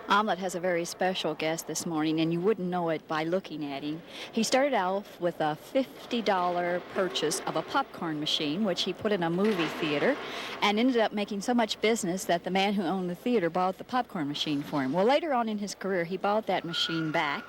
Omelet has a very special guest this morning, and you wouldn't know it by looking at him. He started off with a $50 purchase of a popcorn machine, which he put in a movie theater, and ended up making so much business that the man who owned the theater bought the popcorn machine for him. Well, later on in his career, he bought that machine back.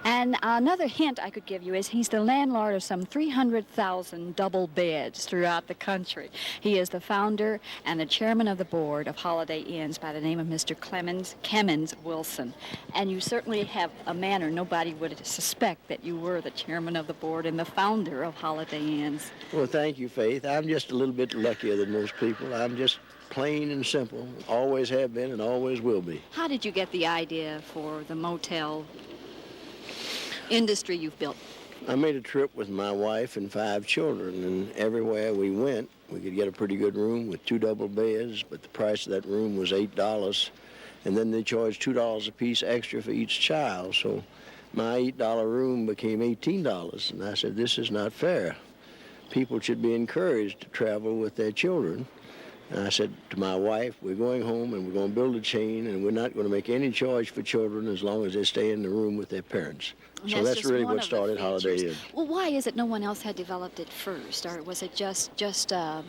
And another hint I could give you is he's the landlord of some 300,000 double beds throughout the country. He is the founder and the chairman of the board of Holiday Inns by the name of Mr. Kemmons Wilson. And you certainly have a manner nobody would suspect that you were the chairman of the board and the founder of Holiday Inns. Well, thank you, Faith. I'm just a little bit luckier than most people. I'm just plain and simple. Always have been and always will be. How did you get the idea for the motel industry you've built? I made a trip with my wife and 5 children, and everywhere we went, we could get a pretty good room with 2 double beds, but the price of that room was $8. And then they charged $2 a piece extra for each child. So my $8 room became $18. And I said, this is not fair. People should be encouraged to travel with their children. And I said to my wife, we're going home and we're going to build a chain, and we're not going to make any charge for children as long as they stay in the room with their parents. So that's really what started Holiday Inn. Well, why is it no one else had developed it first? Or was it just a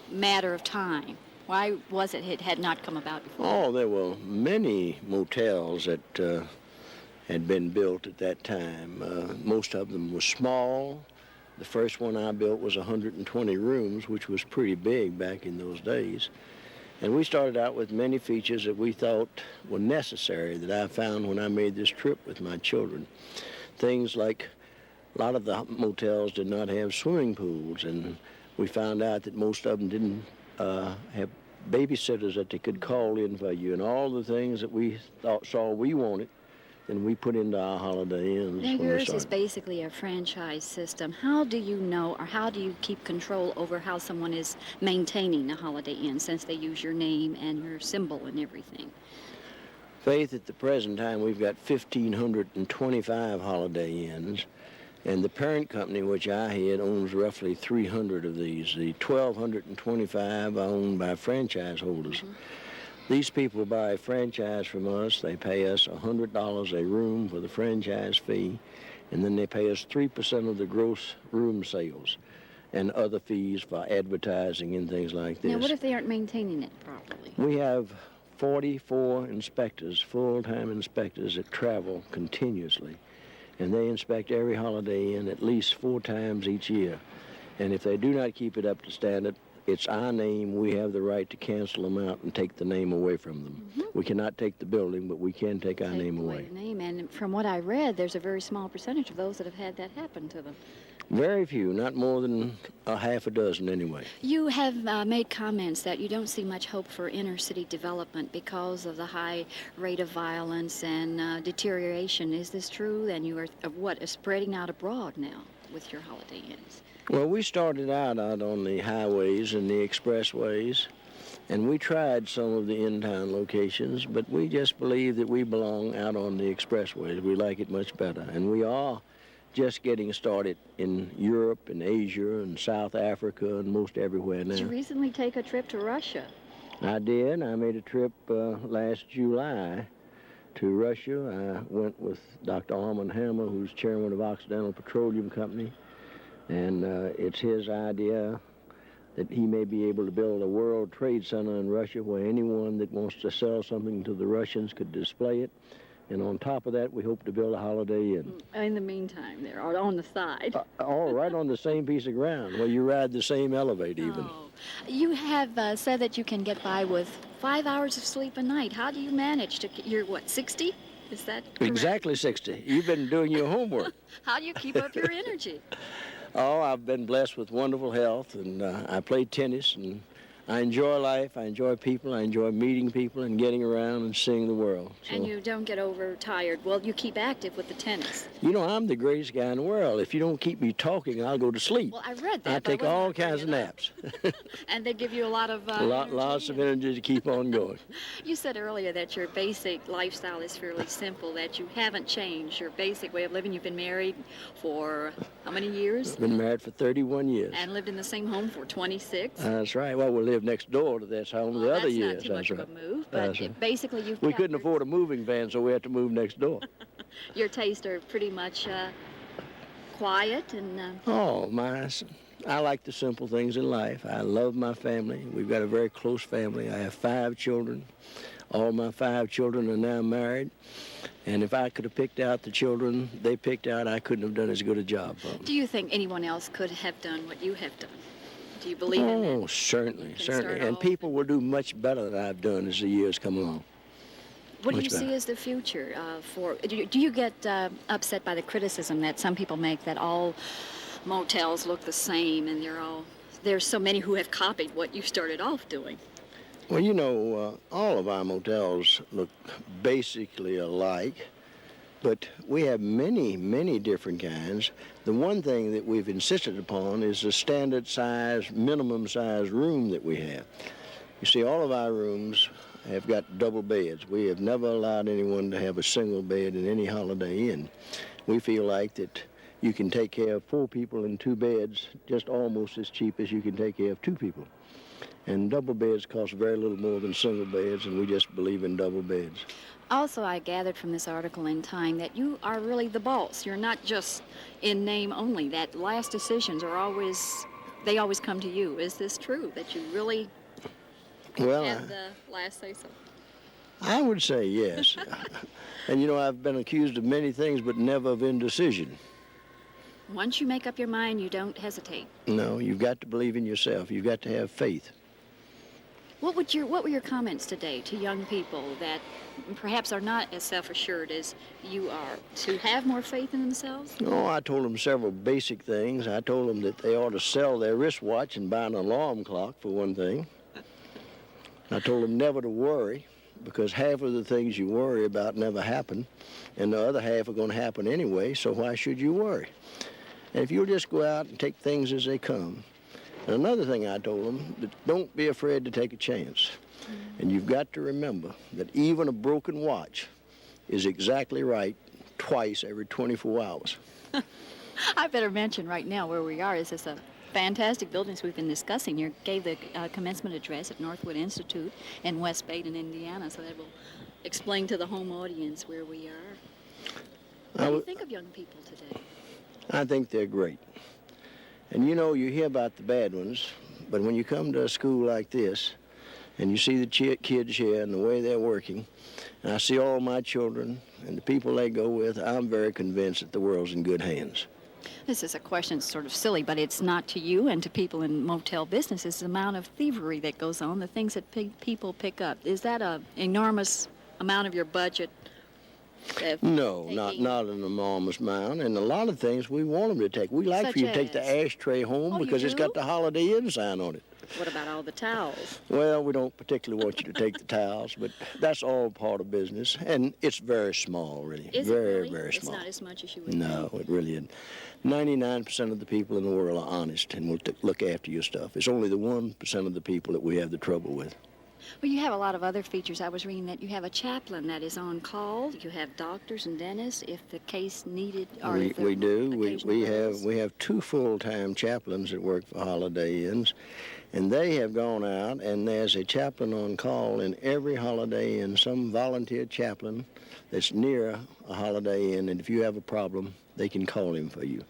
matter of time? Why was it had not come about before? Oh, there were many motels that had been built at that time. Most of them were small. The first one I built was 120 rooms, which was pretty big back in those days. And we started out with many features that we thought were necessary that I found when I made this trip with my children. Things like a lot of the motels did not have swimming pools, and we found out that most of them didn't have babysitters that they could call in for you, and all the things that we saw we wanted, then we put into our Holiday Inns. Now, yours is basically a franchise system. How do you know, or how do you keep control over how someone is maintaining a Holiday Inn, since they use your name and your symbol and everything? Faith, at the present time, we've got 1,525 Holiday Inns. And the parent company, which I had, owns roughly 300 of these. The 1,225 are owned by franchise holders. Mm-hmm. These people buy a franchise from us. They pay us $100 a room for the franchise fee, and then they pay us 3% of the gross room sales and other fees for advertising and things like this. Now, what if they aren't maintaining it properly? We have 44 inspectors, full-time inspectors, that travel continuously. And they inspect every Holiday Inn at least 4 times each year. And if they do not keep it up to standard, it's our name. We have the right to cancel them out and take the name away from them. Mm-hmm. We cannot take the building, but we can take our name away. The name. And from what I read, there's a very small percentage of those that have had that happen to them. Very few, not more than a half a dozen anyway. You have made comments that you don't see much hope for inner city development because of the high rate of violence and deterioration. Is this true? And you are spreading out abroad now with your Holiday Inns? Well, we started out on the highways and the expressways, and we tried some of the in-town locations, but we just believe that we belong out on the expressways. We like it much better, and we are just getting started in Europe and Asia and South Africa and most everywhere now. Did you recently take a trip to Russia? I did. I made a trip last July to Russia. I went with Dr. Armand Hammer, who's chairman of Occidental Petroleum Company, and it's his idea that he may be able to build a World Trade Center in Russia where anyone that wants to sell something to the Russians could display it. And on top of that, we hope to build a Holiday Inn. In the meantime, there, or on the side. Right on the same piece of ground, where you ride the same elevator even. Oh. You have said that you can get by with 5 hours of sleep a night. How do you manage to, you're what, 60? Is that correct? Exactly 60. You've been doing your homework. How do you keep up your energy? Oh, I've been blessed with wonderful health, and I play tennis, and I enjoy life, I enjoy people, I enjoy meeting people and getting around and seeing the world. So, and you don't get overtired. Well, you keep active with the tennis. You know, I'm the greatest guy in the world. If you don't keep me talking, I'll go to sleep. Well, I read that. I take all kinds of naps. And they give you a lot of lots of energy to keep on going. You said earlier that your basic lifestyle is fairly simple, that you haven't changed your basic way of living. You've been married for how many years? I've been married for 31 years. And lived in the same home for 26? That's right. Well, we lived lived next door to this home Well, the other that's years. not too much of a move, but That's right. basically you've We kept couldn't afford a moving van, so we had to move next door. your tastes are pretty much quiet and Oh, I like the simple things in life. I love my family. We've got a very close family. I have 5 children. All my 5 children are now married. And if I could have picked out the children they picked out, I couldn't have done as good a job for them. Do you think anyone else could have done what you have done? Do you believe in that? Oh, certainly, Can certainly. start And off people will do much better than I've done as the years come along. What do you Much see better. as the future for? Do you get upset by the criticism that some people make that all motels look the same and there's so many who have copied what you started off doing? Well, you know, all of our motels look basically alike, but we have many, many different kinds. The one thing that we've insisted upon is the standard size, minimum size room that we have. You see, all of our rooms have got double beds. We have never allowed anyone to have a single bed in any Holiday Inn. We feel like that you can take care of 4 people in 2 beds just almost as cheap as you can take care of 2 people. And double beds cost very little more than single beds, and we just believe in double beds. Also, I gathered from this article in Time that you are really the boss. You're not just in name only, that last decisions they always come to you. Is this true, that you really Well, have the last say-so? I would say yes. And you know, I've been accused of many things, but never of indecision. Once you make up your mind, you don't hesitate. No, you've got to believe in yourself. You've got to have faith. What were your comments today to young people that perhaps are not as self-assured as you are, to have more faith in themselves? Oh, I told them several basic things. I told them that they ought to sell their wristwatch and buy an alarm clock, for one thing. I told them never to worry, because half of the things you worry about never happen, and the other half are going to happen anyway, so why should you worry? And if you'll just go out and take things as they come. And another thing I told them, that don't be afraid to take a chance. And you've got to remember that even a broken watch is exactly right twice every 24 hours. I better mention right now where we are. Is this a fantastic buildings we've been discussing. You gave the commencement address at Northwood Institute in West Baden, Indiana, so that will explain to the home audience where we are. What do you think of young people today? I think they're great. And you know, you hear about the bad ones, but when you come to a school like this, and you see the kids here and the way they're working, and I see all my children and the people they go with, I'm very convinced that the world's in good hands. This is a question that's sort of silly, but it's not to you and to people in motel business. It's the amount of thievery that goes on, the things that people pick up. Is that an enormous amount of your budget? No, not an enormous amount, and a lot of things we want them to take. We like for you to take the ashtray home because it's got the Holiday Inn sign on it. What about all the towels? Well, we don't particularly want you to take the towels, but that's all part of business, and it's very small, really. Is very, it really? very small. It's not as much as you would No, it really isn't. 99% of the people in the world are honest and will look after your stuff. It's only the 1% of the people that we have the trouble with. Well, you have a lot of other features. I was reading that you have a chaplain that is on call. You have doctors and dentists if the case needed. Or We do. We arose. have 2 full-time chaplains that work for Holiday Inns, and they have gone out, and there's a chaplain on call in every Holiday Inn, some volunteer chaplain that's near a Holiday Inn, and if you have a problem, they can call him for you.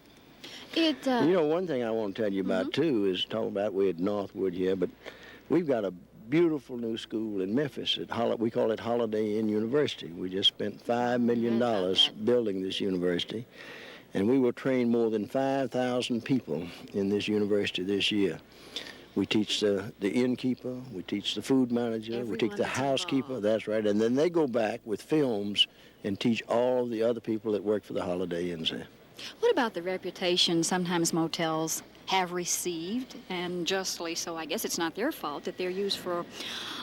You know, one thing I want to tell you about, too, is talking about we're at Northwood here, but we've got a beautiful new school in Memphis. We call it Holiday Inn University. We just spent $5 million building this university, and we will train more than 5,000 people in this university this year. We teach the innkeeper, we teach the food manager, we teach the housekeeper, that's right, and then they go back with films and teach all the other people that work for the Holiday Inns there. What about the reputation sometimes motels have received, and justly so? I guess it's not their fault that they're used for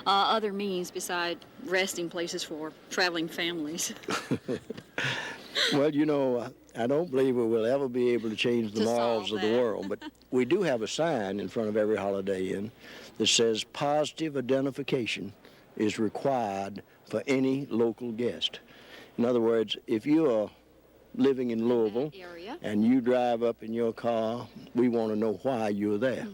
other means beside resting places for traveling families. Well, you know, I don't believe we will ever be able to change the morals of the world, but we do have a sign in front of every Holiday Inn that says positive identification is required for any local guest. In other words, if you are living in Louisville and you drive up in your car, we want to know why you're there.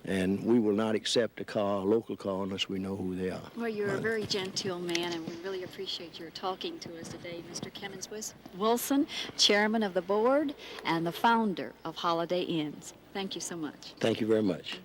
And we will not accept a local call unless we know who they are. Well, you're a very genteel man, and we really appreciate your talking to us today, Mr. Kemmons Wilson, chairman of the board and the founder of Holiday Inns. Thank you so much. Thank you very much.